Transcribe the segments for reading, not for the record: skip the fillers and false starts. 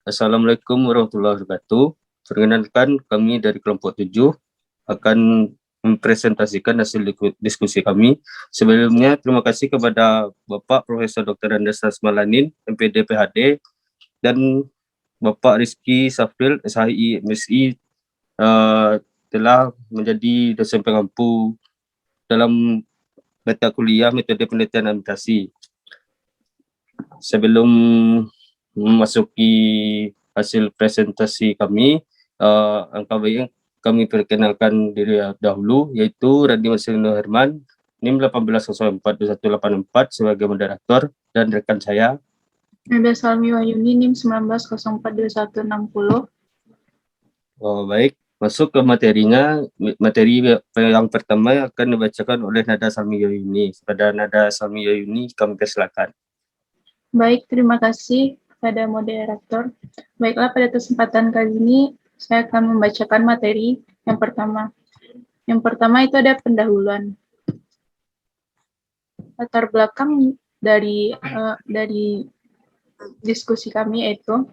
Assalamualaikum warahmatullahi wabarakatuh. Perkenalkan, kami dari kelompok 7 akan mempresentasikan hasil diskusi kami. Sebelumnya, terima kasih kepada Bapak Profesor Dr. Andes Rasmalanin, MPD PhD, dan Bapak Rizky Safril, SHI MSI, telah menjadi dosen pengampu dalam mata kuliah metode penelitian alimentasi. Sebelum memasuki hasil presentasi kami, angka baik kami perkenalkan diri dahulu, yaitu Randy Marcelino Herman, NIM 18042184 sebagai moderator, dan rekan saya Nada Salmi Wahyuni, NIM 19042160. Baik, masuk ke materinya. Materi yang pertama akan dibacakan oleh Nada Salmi Wahyuni. Pada Nada Salmi Wahyuni, kami persilakan. Baik, terima kasih kepada moderator. Baiklah, pada kesempatan kali ini saya akan membacakan materi yang pertama. Yang pertama itu ada pendahuluan. Latar belakang dari diskusi kami yaitu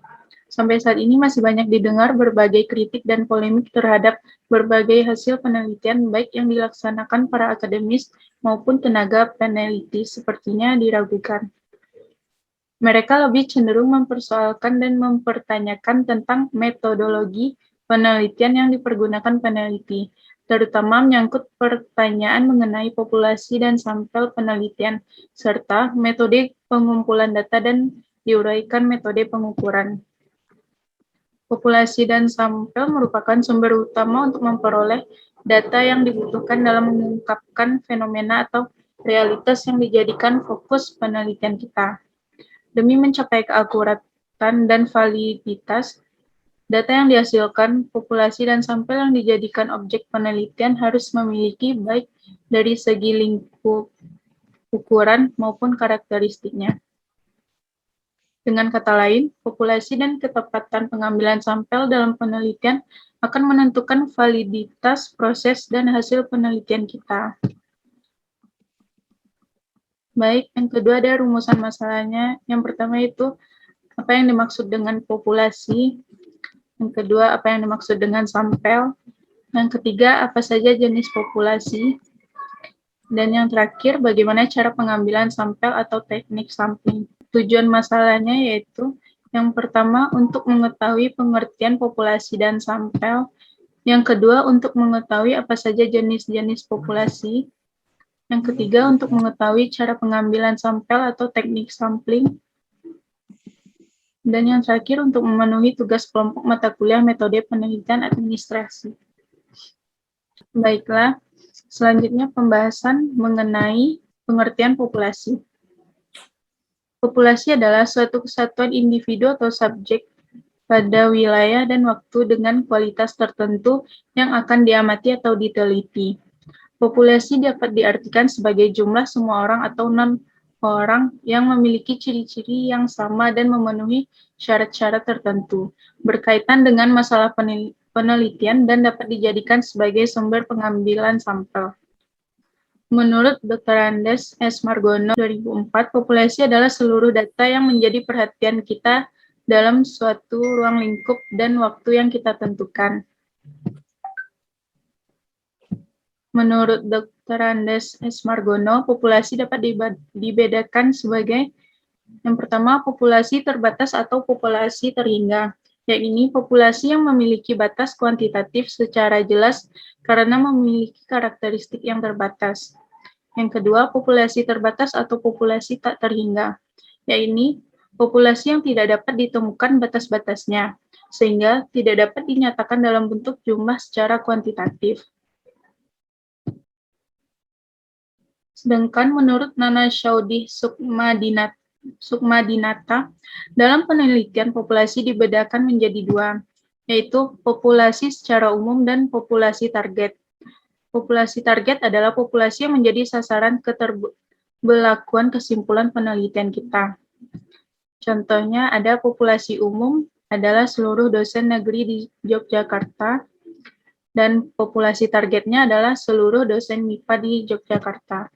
sampai saat ini masih banyak didengar berbagai kritik dan polemik terhadap berbagai hasil penelitian baik yang dilaksanakan para akademis maupun tenaga peneliti sepertinya diragukan. Mereka lebih cenderung mempersoalkan dan mempertanyakan tentang metodologi penelitian yang dipergunakan peneliti, terutama menyangkut pertanyaan mengenai populasi dan sampel penelitian, serta metode pengumpulan data dan diuraikan metode pengukuran. Populasi dan sampel merupakan sumber utama untuk memperoleh data yang dibutuhkan dalam mengungkapkan fenomena atau realitas yang dijadikan fokus penelitian kita. Demi mencapai keakuratan dan validitas, data yang dihasilkan, populasi dan sampel yang dijadikan objek penelitian harus memiliki baik dari segi lingkup ukuran maupun karakteristiknya. Dengan kata lain, populasi dan ketepatan pengambilan sampel dalam penelitian akan menentukan validitas proses dan hasil penelitian kita. Baik, yang kedua ada rumusan masalahnya. Yang pertama itu apa yang dimaksud dengan populasi. Yang kedua, apa yang dimaksud dengan sampel. Yang ketiga, apa saja jenis populasi. Dan yang terakhir, bagaimana cara pengambilan sampel atau teknik sampling. Tujuan masalahnya yaitu yang pertama, untuk mengetahui pengertian populasi dan sampel. Yang kedua, untuk mengetahui apa saja jenis-jenis populasi. Yang ketiga, untuk mengetahui cara pengambilan sampel atau teknik sampling. Dan yang terakhir, untuk memenuhi tugas kelompok mata kuliah metode penelitian administrasi. Baiklah, selanjutnya pembahasan mengenai pengertian populasi. Populasi adalah suatu kesatuan individu atau subjek pada wilayah dan waktu dengan kualitas tertentu yang akan diamati atau diteliti. Populasi dapat diartikan sebagai jumlah semua orang atau non-orang yang memiliki ciri-ciri yang sama dan memenuhi syarat-syarat tertentu, berkaitan dengan masalah penelitian dan dapat dijadikan sebagai sumber pengambilan sampel. Menurut Dr. Andes S. Margono 2004, populasi adalah seluruh data yang menjadi perhatian kita dalam suatu ruang lingkup dan waktu yang kita tentukan. Menurut Dr. Andes S. Margono, populasi dapat dibedakan sebagai yang pertama, populasi terbatas atau populasi terhingga, yakni populasi yang memiliki batas kuantitatif secara jelas karena memiliki karakteristik yang terbatas. Yang kedua, populasi terbatas atau populasi tak terhingga, yakni populasi yang tidak dapat ditemukan batas-batasnya, sehingga tidak dapat dinyatakan dalam bentuk jumlah secara kuantitatif. Sedangkan menurut Nana Chaudhry Sukmadinata, dalam penelitian populasi dibedakan menjadi dua, yaitu populasi secara umum dan populasi target. Populasi target adalah populasi yang menjadi sasaran keterbelakuan kesimpulan penelitian kita. Contohnya ada populasi umum adalah seluruh dosen negeri di Yogyakarta, dan populasi targetnya adalah seluruh dosen MIPA di Yogyakarta.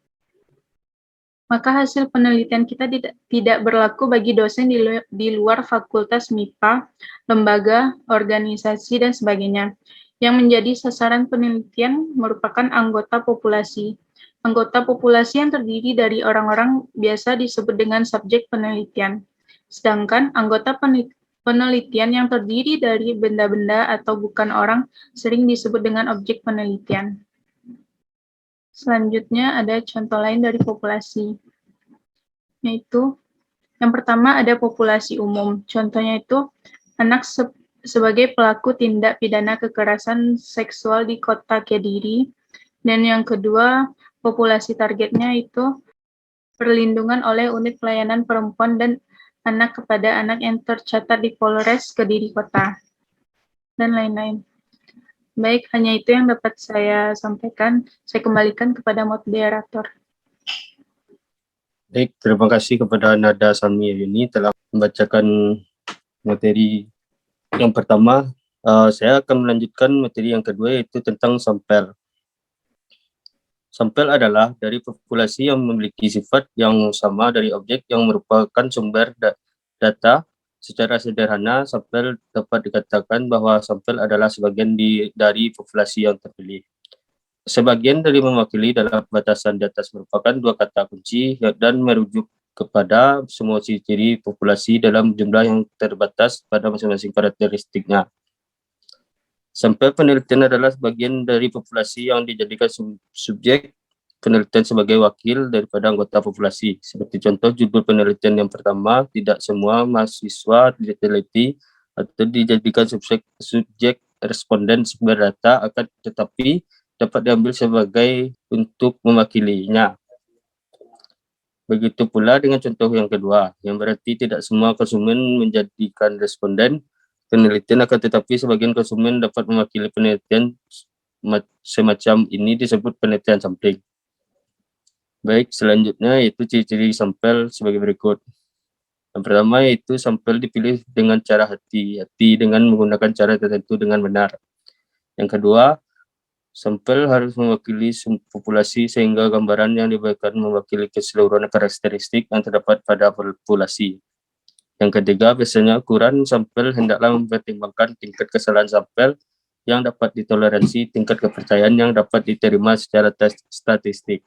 maka hasil penelitian kita tidak berlaku bagi dosen di luar fakultas MIPA, lembaga, organisasi, dan sebagainya. Yang menjadi sasaran penelitian merupakan anggota populasi. Anggota populasi yang terdiri dari orang-orang biasa disebut dengan subjek penelitian. Sedangkan anggota penelitian yang terdiri dari benda-benda atau bukan orang sering disebut dengan objek penelitian. Selanjutnya ada contoh lain dari populasi, yaitu yang pertama ada populasi umum. Contohnya itu anak sebagai pelaku tindak pidana kekerasan seksual di kota Kediri. Dan yang kedua, populasi targetnya itu perlindungan oleh unit pelayanan perempuan dan anak kepada anak yang tercatat di Polres Kediri Kota, dan lain-lain. Baik, hanya itu yang dapat saya sampaikan. Saya kembalikan kepada moderator. Baik, terima kasih kepada Nada Sami Yuni telah membacakan materi yang pertama. Saya akan melanjutkan materi yang kedua, yaitu tentang sampel. Sampel adalah dari populasi yang memiliki sifat yang sama dari objek yang merupakan sumber data. Secara sederhana, sampel dapat dikatakan bahwa sampel adalah sebagian dari populasi yang terpilih. Sebagian dari mewakili dalam batasan di atas merupakan dua kata kunci dan merujuk kepada semua ciri-ciri populasi dalam jumlah yang terbatas pada masing-masing karakteristiknya. Sampel penelitian adalah bagian dari populasi yang dijadikan subjek penelitian sebagai wakil daripada anggota populasi. Seperti contoh judul penelitian yang pertama, tidak semua mahasiswa diteliti atau dijadikan subjek responden sumber data, akan tetapi dapat diambil sebagai untuk mewakilinya. Begitu pula dengan contoh yang kedua, yang berarti tidak semua konsumen menjadikan responden penelitian, akan tetapi sebagian konsumen dapat mewakili penelitian. Semacam ini disebut penelitian sampling. Baik, selanjutnya yaitu ciri-ciri sampel sebagai berikut. Yang pertama yaitu sampel dipilih dengan cara hati-hati dengan menggunakan cara tertentu dengan benar. Yang kedua, sampel harus mewakili populasi sehingga gambaran yang diberikan mewakili keseluruhan karakteristik yang terdapat pada populasi. Yang ketiga, biasanya ukuran sampel hendaklah mempertimbangkan tingkat kesalahan sampel yang dapat ditoleransi, tingkat kepercayaan yang dapat diterima secara statistik.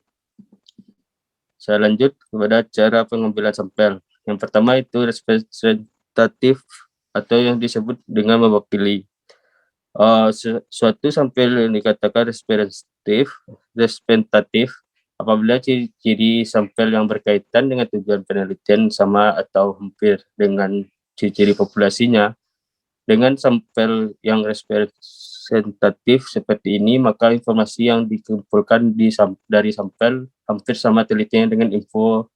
Saya lanjut kepada cara pengambilan sampel. Yang pertama itu representatif atau yang disebut dengan mewakili. Suatu sampel yang dikatakan representatif apabila ciri-ciri sampel yang berkaitan dengan tujuan penelitian sama atau hampir dengan ciri-ciri populasinya. Dengan sampel yang representatif seperti ini, maka informasi yang dikumpulkan dari sampel hampir sama telitinya dengan informasi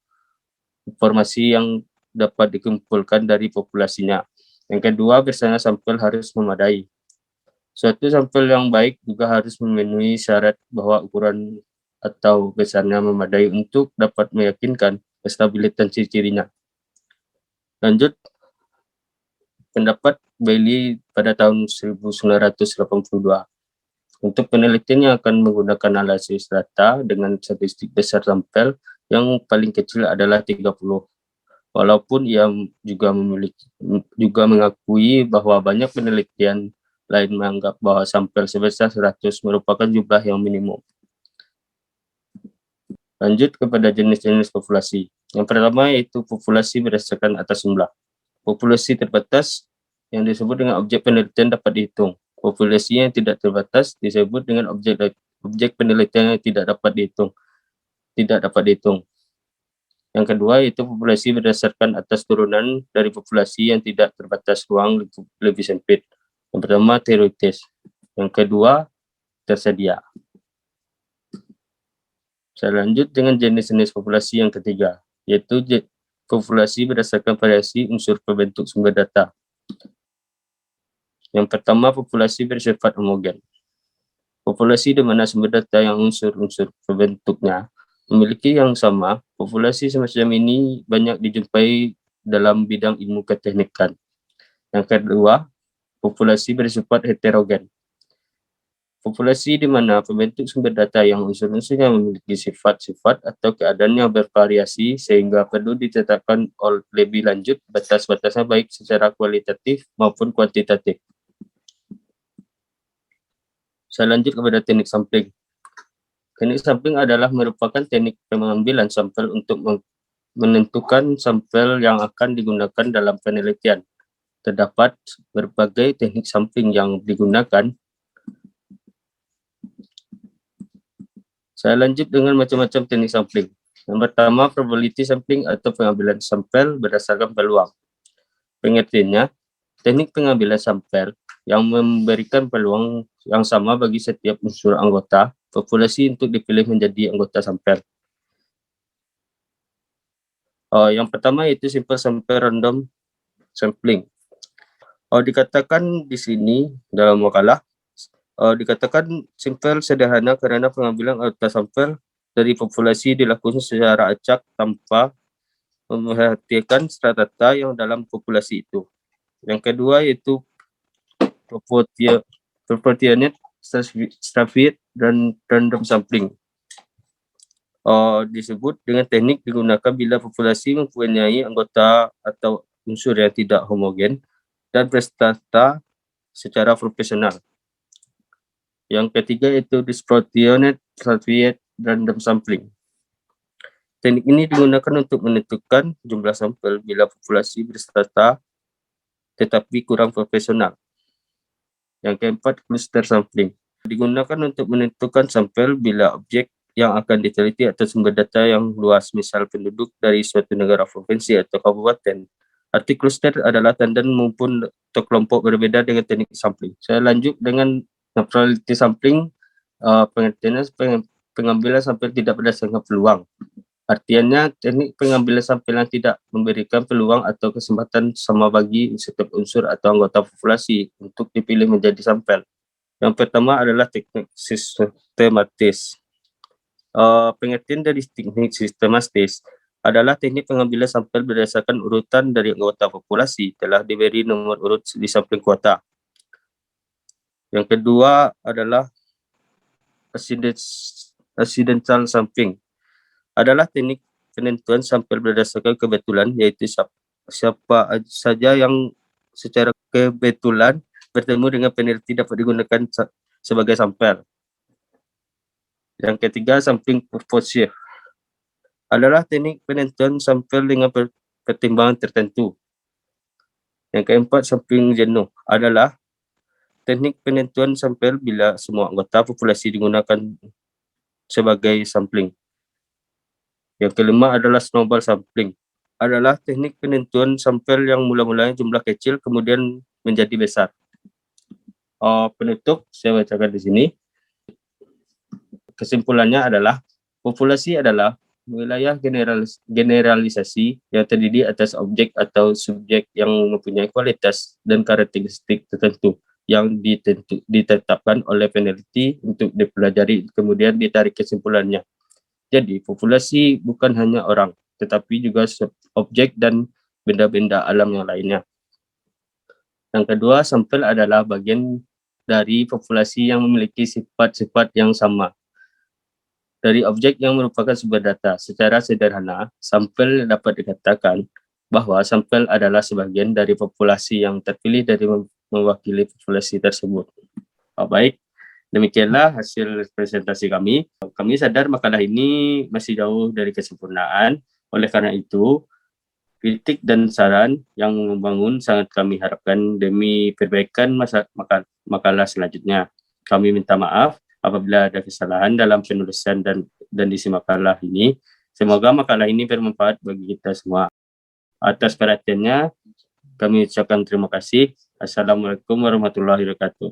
yang dapat dikumpulkan dari populasinya. Yang kedua, biasanya sampel harus memadai. Suatu sampel yang baik juga harus memenuhi syarat bahwa ukuran atau besarnya memadai untuk dapat meyakinkan kestabilitas ciri-cirinya. Lanjut, pendapat Bailey pada tahun 1982. Untuk penelitian yang akan menggunakan analisis data dengan statistik besar sampel yang paling kecil adalah 30. Walaupun ia juga mengakui bahwa banyak penelitian lain menganggap bahwa sampel sebesar 100 merupakan jumlah yang minimum. Lanjut kepada jenis-jenis populasi. Yang pertama yaitu populasi berdasarkan atas jumlah. Populasi terbatas yang disebut dengan objek penelitian dapat dihitung. Populasi yang tidak terbatas disebut dengan objek penelitian yang tidak dapat dihitung. Yang kedua yaitu populasi berdasarkan atas turunan dari populasi yang tidak terbatas ruang lebih sempit. Yang pertama teoritis, yang kedua tersedia. Saya lanjut dengan jenis-jenis populasi yang ketiga, yaitu populasi berdasarkan variasi unsur pembentuk sumber data. Yang pertama, populasi bersifat homogen. Populasi di mana sumber data yang unsur-unsur pembentuknya memiliki yang sama. Populasi semacam ini banyak dijumpai dalam bidang ilmu keteknikan. Yang kedua, populasi bersifat heterogen. Populasi di mana pembentuk sumber data yang unsur-unsurnya memiliki sifat-sifat atau keadaan yang bervariasi sehingga perlu ditetapkan lebih lanjut batas-batasnya baik secara kualitatif maupun kuantitatif. Saya lanjut kepada teknik sampling. Teknik sampling adalah merupakan teknik pengambilan sampel untuk menentukan sampel yang akan digunakan dalam penelitian. Terdapat berbagai teknik sampling yang digunakan. Saya lanjut dengan macam-macam teknik sampling. Yang pertama, probability sampling atau pengambilan sampel berdasarkan peluang. Pengertiannya, teknik pengambilan sampel yang memberikan peluang yang sama bagi setiap unsur anggota populasi untuk dipilih menjadi anggota sampel. Yang pertama yaitu simple sample random sampling. Dikatakan di sini dalam makalah, dikatakan simple sederhana karena pengambilan anggota sampel dari populasi dilakukan secara acak tanpa memperhatikan strata yang dalam populasi itu. Yang kedua yaitu proportionate stratified dan random sampling. Disebut dengan teknik digunakan bila populasi mempunyai anggota atau unsur yang tidak homogen dan berstrata secara proporsional. Yang ketiga yaitu disproportionate stratified random sampling. Teknik ini digunakan untuk menentukan jumlah sampel bila populasi berstrata tetapi kurang proporsional. Yang keempat, cluster sampling. Digunakan untuk menentukan sampel bila objek yang akan diteliti atau sumber data yang luas, misal penduduk dari suatu negara, provinsi, atau kabupaten. Arti cluster adalah tandan maupun atau kelompok berbeda dengan teknik sampling. Saya lanjut dengan probability sampling. Pengertiannya pengambilan sampel tidak berdasarkan peluang. Artinya teknik pengambilan sampel yang tidak memberikan peluang atau kesempatan sama bagi setiap unsur atau anggota populasi untuk dipilih menjadi sampel. Yang pertama adalah teknik sistematis. Pengertian dari teknik sistematis adalah teknik pengambilan sampel berdasarkan urutan dari anggota populasi telah diberi nomor urut di sampling kuota. Yang kedua adalah accidental sampling. Adalah teknik penentuan sampel berdasarkan kebetulan, yaitu siapa saja yang secara kebetulan bertemu dengan peneliti dapat digunakan sebagai sampel. Yang ketiga, sampling purposive. Adalah teknik penentuan sampel dengan pertimbangan tertentu. Yang keempat, sampling jenuh. Adalah teknik penentuan sampel bila semua anggota populasi digunakan sebagai sampling. Yang kelima adalah snowball sampling. Adalah teknik penentuan sampel yang mula-mulanya jumlah kecil kemudian menjadi besar. Penutup saya bacakan di sini. Kesimpulannya adalah populasi adalah wilayah generalisasi yang terdiri atas objek atau subjek yang mempunyai kualitas dan karakteristik tertentu yang ditetapkan oleh peneliti untuk dipelajari kemudian ditarik kesimpulannya. Jadi, populasi bukan hanya orang, tetapi juga objek dan benda-benda alam yang lainnya. Yang kedua, sampel adalah bagian dari populasi yang memiliki sifat-sifat yang sama dari objek yang merupakan sumber data. Secara sederhana, sampel dapat dikatakan bahwa sampel adalah sebagian dari populasi yang terpilih dari mewakili populasi tersebut. Baik. Demikianlah hasil presentasi kami. Kami sadar makalah ini masih jauh dari kesempurnaan. Oleh karena itu, kritik dan saran yang membangun sangat kami harapkan demi perbaikan makalah selanjutnya. Kami minta maaf apabila ada kesalahan dalam penulisan dan isi makalah ini. Semoga makalah ini bermanfaat bagi kita semua. Atas perhatiannya, kami ucapkan terima kasih. Assalamualaikum warahmatullahi wabarakatuh.